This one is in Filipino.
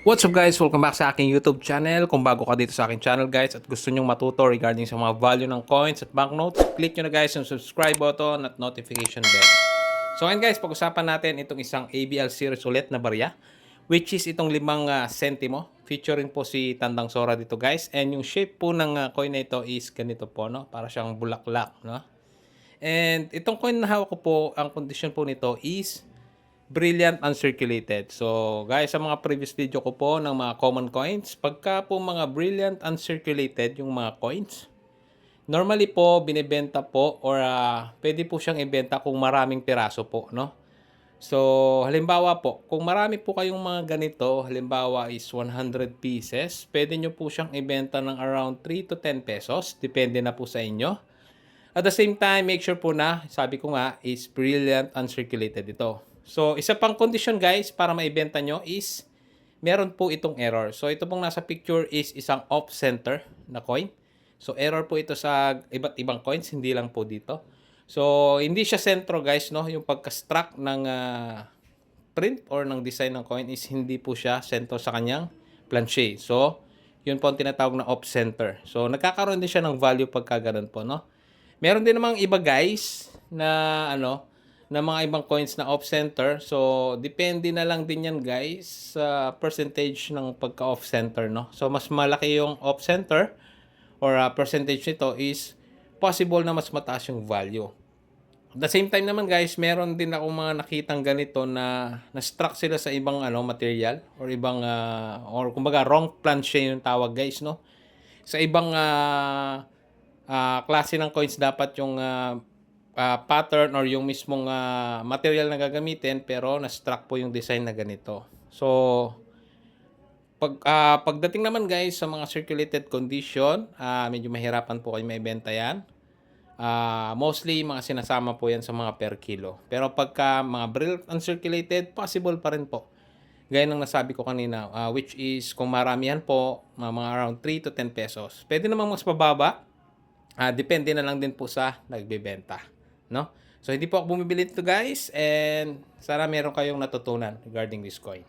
What's up guys? Welcome back sa aking YouTube channel. Kung bago ka dito sa aking channel guys at gusto nyong matuto regarding sa mga value ng coins at banknotes, click nyo na guys yung subscribe button at notification bell. So ngayon guys, pag-usapan natin itong isang ABL series ulit na barya, which is itong 5 sentimo. Featuring po si Tandang Sora dito guys. And yung shape po ng coin na ito is ganito po, no? Para siyang bulaklak, no? And itong coin na hawak ko po, ang condition po nito is brilliant uncirculated. So, guys, sa mga previous video ko po ng mga common coins, pagka po mga brilliant uncirculated yung mga coins, normally po binebenta po or pwede po siyang ibenta kung maraming piraso po, no? So, halimbawa po, kung marami po kayong mga ganito, halimbawa is 100 pieces, pwede nyo po siyang ibenta ng around 3 to 10 pesos. Depende na po sa inyo. At the same time, make sure po na, sabi ko nga, is brilliant uncirculated ito. So, isa pang condition guys para maibenta nyo is meron po itong error. So, ito pong nasa picture is isang off-center na coin. So, error po ito sa iba't ibang coins, hindi lang po dito. So, hindi siya sentro guys, no? Yung pagka-struck ng print or ng design ng coin is hindi po siya sentro sa kanyang planche. So, yun po ang tinatawag na off-center. So, nagkakaroon din siya ng value pagka ganun po, no? Meron din namang iba guys na na mga ibang coins na off-center. So, depende na lang din yan guys sa percentage ng pagka-off-center, no? So, mas malaki yung off-center or percentage nito is possible na mas mataas yung value. At the same time naman guys, meron din akong mga nakitang ganito na na-struck sila sa ibang material or ibang or kumbaga wrong planche yung tawag guys, no? Sa ibang klase ng coins dapat yung pattern or yung mismong material na gagamitin pero na-struck po yung design na ganito. So, pagdating naman guys sa mga circulated condition, medyo mahirapan po kayo maibenta yan. Mostly, mga sinasama po yan sa mga per kilo. Pero pagka mga brilliant uncirculated, possible pa rin po. Gaya ng nasabi ko kanina, which is kung maramihan po, mga around 3 to 10 pesos. Pwede namang mas pababa. Depende na lang din po sa nagbebenta, no? So, hindi po ako bumibili nito guys and sana meron kayong natutunan regarding this coin.